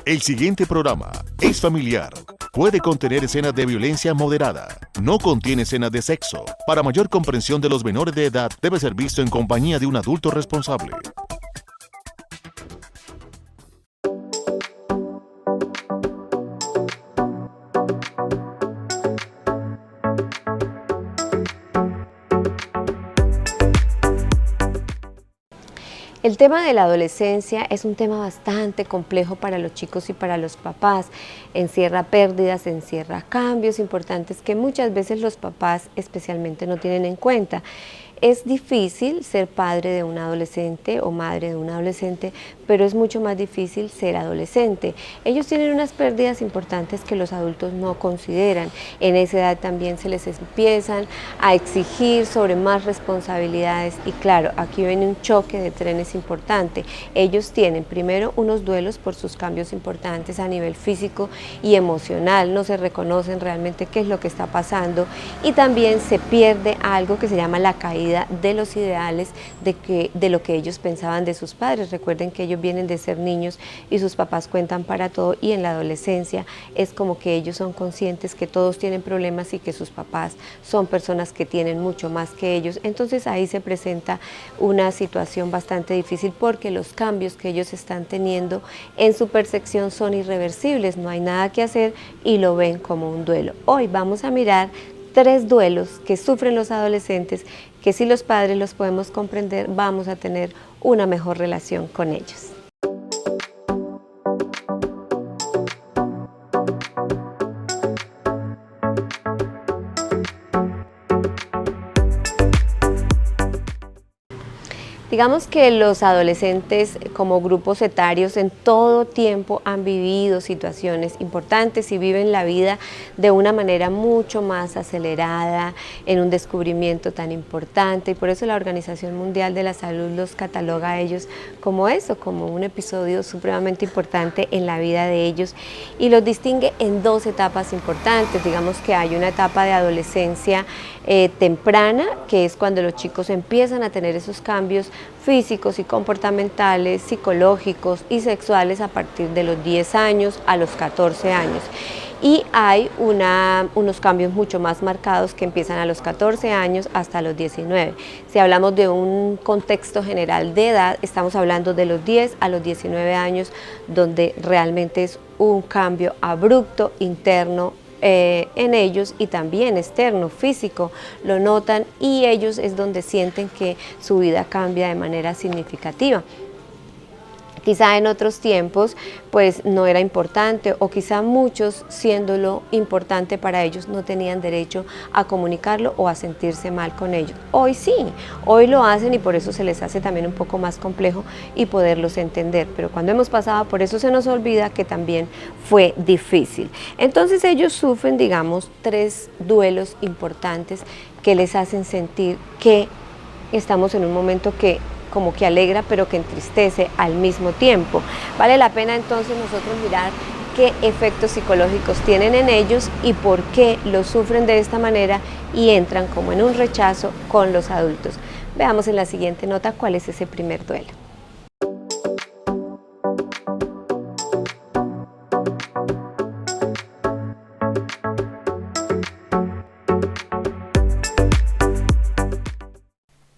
El siguiente programa es familiar. Puede contener escenas de violencia moderada. No contiene escenas de sexo. Para mayor comprensión de los menores de edad, debe ser visto en compañía de un adulto responsable. El tema de la adolescencia es un tema bastante complejo para los chicos y para los papás. Encierra pérdidas, encierra cambios importantes que muchas veces los papás especialmente no tienen en cuenta. Es difícil ser padre de un adolescente o madre de un adolescente, pero es mucho más difícil ser adolescente. Ellos tienen unas pérdidas importantes que los adultos no consideran. En esa edad también se les empiezan a exigir sobre más responsabilidades y claro, aquí viene un choque de trenes importante. Ellos tienen primero unos duelos por sus cambios importantes a nivel físico y emocional, no se reconocen realmente qué es lo que está pasando y también se pierde algo que se llama la caída de los ideales de lo que ellos pensaban de sus padres. Recuerden que ellos vienen de ser niños y sus papás cuentan para todo y en la adolescencia es como que ellos son conscientes que todos tienen problemas y que sus papás son personas que tienen mucho más que ellos. Entonces ahí se presenta una situación bastante difícil porque los cambios que ellos están teniendo en su percepción son irreversibles, no hay nada que hacer y lo ven como un duelo. Hoy vamos a mirar 3 duelos que sufren los adolescentes que si los padres los podemos comprender vamos a tener una mejor relación con ellos. Digamos que los adolescentes como grupos etarios en todo tiempo han vivido situaciones importantes y viven la vida de una manera mucho más acelerada, en un descubrimiento tan importante y por eso la Organización Mundial de la Salud los cataloga a ellos como eso, como un episodio supremamente importante en la vida de ellos y los distingue en 2 etapas importantes. Digamos que hay una etapa de adolescencia temprana, que es cuando los chicos empiezan a tener esos cambios físicos y comportamentales, psicológicos y sexuales a partir de los 10 años a los 14 años. Y hay unos cambios mucho más marcados que empiezan a los 14 años hasta los 19. Si hablamos de un contexto general de edad, estamos hablando de los 10 a los 19 años, donde realmente es un cambio abrupto, interno, en ellos y también externo, físico, lo notan y ellos es donde sienten que su vida cambia de manera significativa. Quizá en otros tiempos pues no era importante o quizá muchos siéndolo importante para ellos no tenían derecho a comunicarlo o a sentirse mal con ellos. Hoy sí, hoy lo hacen y por eso se les hace también un poco más complejo y poderlos entender, pero cuando hemos pasado por eso se nos olvida que también fue difícil. Entonces ellos sufren, digamos, 3 duelos importantes que les hacen sentir que estamos en un momento que como que alegra pero que entristece al mismo tiempo. Vale la pena entonces nosotros mirar qué efectos psicológicos tienen en ellos y por qué los sufren de esta manera y entran como en un rechazo con los adultos. Veamos en la siguiente nota cuál es ese primer duelo.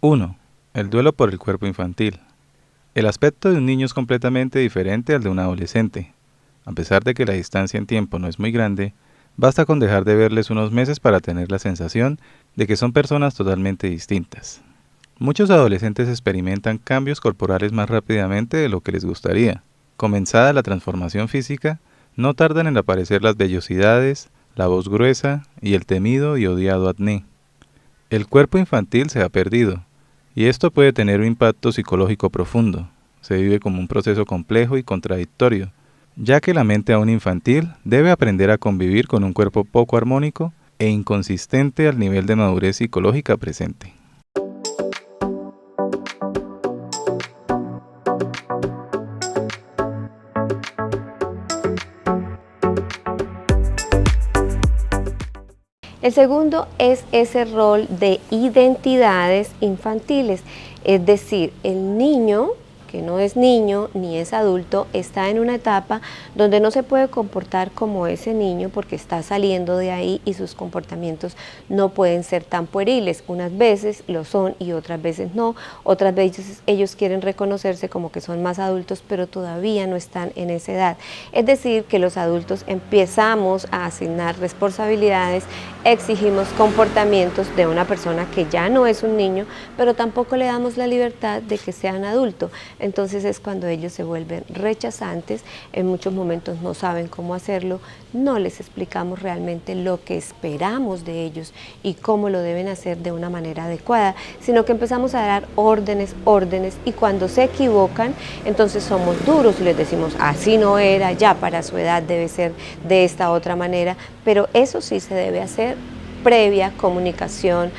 Uno. El duelo por el cuerpo infantil. El aspecto de un niño es completamente diferente al de un adolescente. A pesar de que la distancia en tiempo no es muy grande, basta con dejar de verles unos meses para tener la sensación de que son personas totalmente distintas. Muchos adolescentes experimentan cambios corporales más rápidamente de lo que les gustaría. Comenzada la transformación física, no tardan en aparecer las vellosidades, la voz gruesa y el temido y odiado acné. El cuerpo infantil se ha perdido. Y esto puede tener un impacto psicológico profundo. Se vive como un proceso complejo y contradictorio, ya que la mente aún infantil debe aprender a convivir con un cuerpo poco armónico e inconsistente al nivel de madurez psicológica presente. El segundo es ese rol de identidades infantiles, es decir, el niño aunque no es niño ni es adulto, está en una etapa donde no se puede comportar como ese niño porque está saliendo de ahí y sus comportamientos no pueden ser tan pueriles. Unas veces lo son y otras veces no. Otras veces ellos quieren reconocerse como que son más adultos, pero todavía no están en esa edad. Es decir, que los adultos empezamos a asignar responsabilidades, exigimos comportamientos de una persona que ya no es un niño, pero tampoco le damos la libertad de que sea un adulto. Entonces es cuando ellos se vuelven rechazantes, en muchos momentos no saben cómo hacerlo, no les explicamos realmente lo que esperamos de ellos y cómo lo deben hacer de una manera adecuada, sino que empezamos a dar órdenes, y cuando se equivocan, entonces somos duros y les decimos, así no era, ya para su edad debe ser de esta otra manera, pero eso sí se debe hacer previa comunicación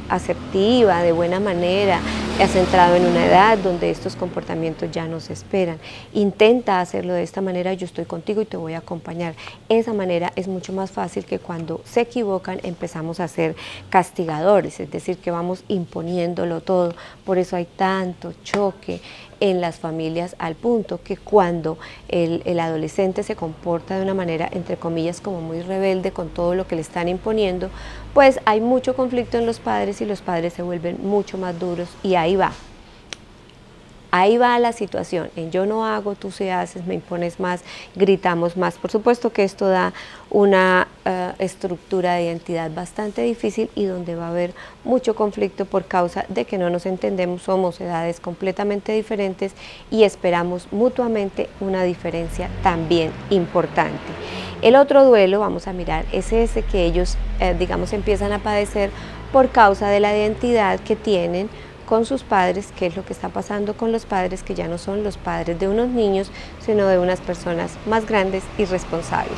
asertiva, de buena manera, centrado en una edad donde estos comportamientos ya no se esperan. Intenta hacerlo de esta manera, yo estoy contigo y te voy a acompañar. Esa manera es mucho más fácil que cuando se equivocan empezamos a ser castigadores, es decir, que vamos imponiéndolo todo. Por eso hay tanto choque en las familias, al punto que cuando el adolescente se comporta de una manera, entre comillas, como muy rebelde con todo lo que le están imponiendo, pues hay mucho conflicto en los padres y los padres se vuelven mucho más duros y ahí va la situación, en yo no hago, tú sí haces, me impones más, gritamos más. Por supuesto que esto da una estructura de identidad bastante difícil y donde va a haber mucho conflicto por causa de que no nos entendemos, somos edades completamente diferentes y esperamos mutuamente una diferencia también importante. El otro duelo, vamos a mirar, es ese que ellos, digamos, empiezan a padecer por causa de la identidad que tienen con sus padres, qué es lo que está pasando con los padres que ya no son los padres de unos niños, sino de unas personas más grandes y responsables.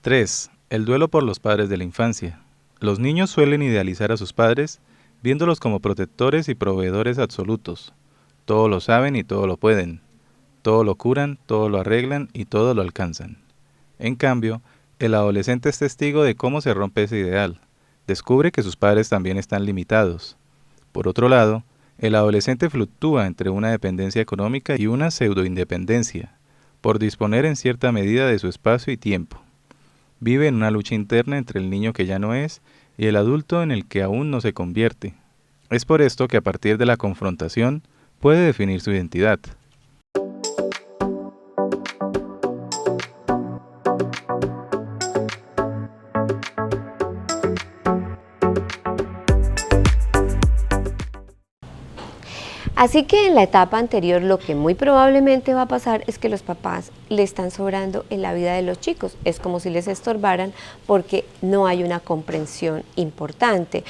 Tres, el duelo por los padres de la infancia. Los niños suelen idealizar a sus padres, viéndolos como protectores y proveedores absolutos. Todo lo saben y todo lo pueden. Todo lo curan, todo lo arreglan y todo lo alcanzan. En cambio, el adolescente es testigo de cómo se rompe ese ideal. Descubre que sus padres también están limitados. Por otro lado, el adolescente fluctúa entre una dependencia económica y una pseudoindependencia, por disponer en cierta medida de su espacio y tiempo. Vive en una lucha interna entre el niño que ya no es y el adulto en el que aún no se convierte. Es por esto que a partir de la confrontación puede definir su identidad. Así que en la etapa anterior lo que muy probablemente va a pasar es que los papás le están sobrando en la vida de los chicos. Es como si les estorbaran porque no hay una comprensión importante.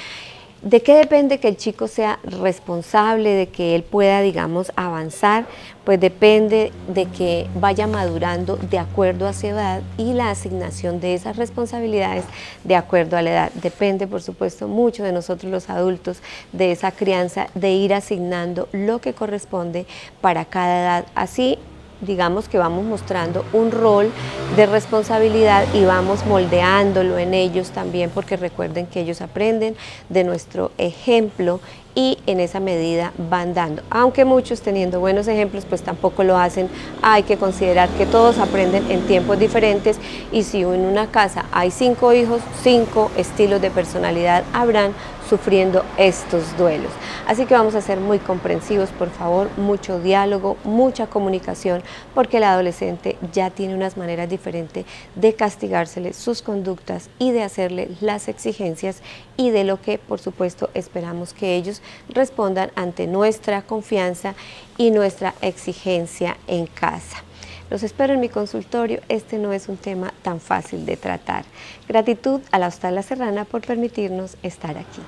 ¿De qué depende que el chico sea responsable, de que él pueda, digamos, avanzar? Pues depende de que vaya madurando de acuerdo a su edad y la asignación de esas responsabilidades de acuerdo a la edad. Depende, por supuesto, mucho de nosotros los adultos, de esa crianza, de ir asignando lo que corresponde para cada edad. Así, digamos que vamos mostrando un rol de responsabilidad y vamos moldeándolo en ellos también, porque recuerden que ellos aprenden de nuestro ejemplo y en esa medida van dando. Aunque muchos teniendo buenos ejemplos pues tampoco lo hacen, hay que considerar que todos aprenden en tiempos diferentes y si en una casa hay 5 hijos, 5 estilos de personalidad habrán sufriendo estos duelos. Así que vamos a ser muy comprensivos, por favor, mucho diálogo, mucha comunicación, porque el adolescente ya tiene unas maneras diferentes de castigársele sus conductas y de hacerle las exigencias y de lo que, por supuesto, esperamos que ellos respondan ante nuestra confianza y nuestra exigencia en casa. Los espero en mi consultorio, este no es un tema tan fácil de tratar. Gratitud a la Hostal La Serrana por permitirnos estar aquí.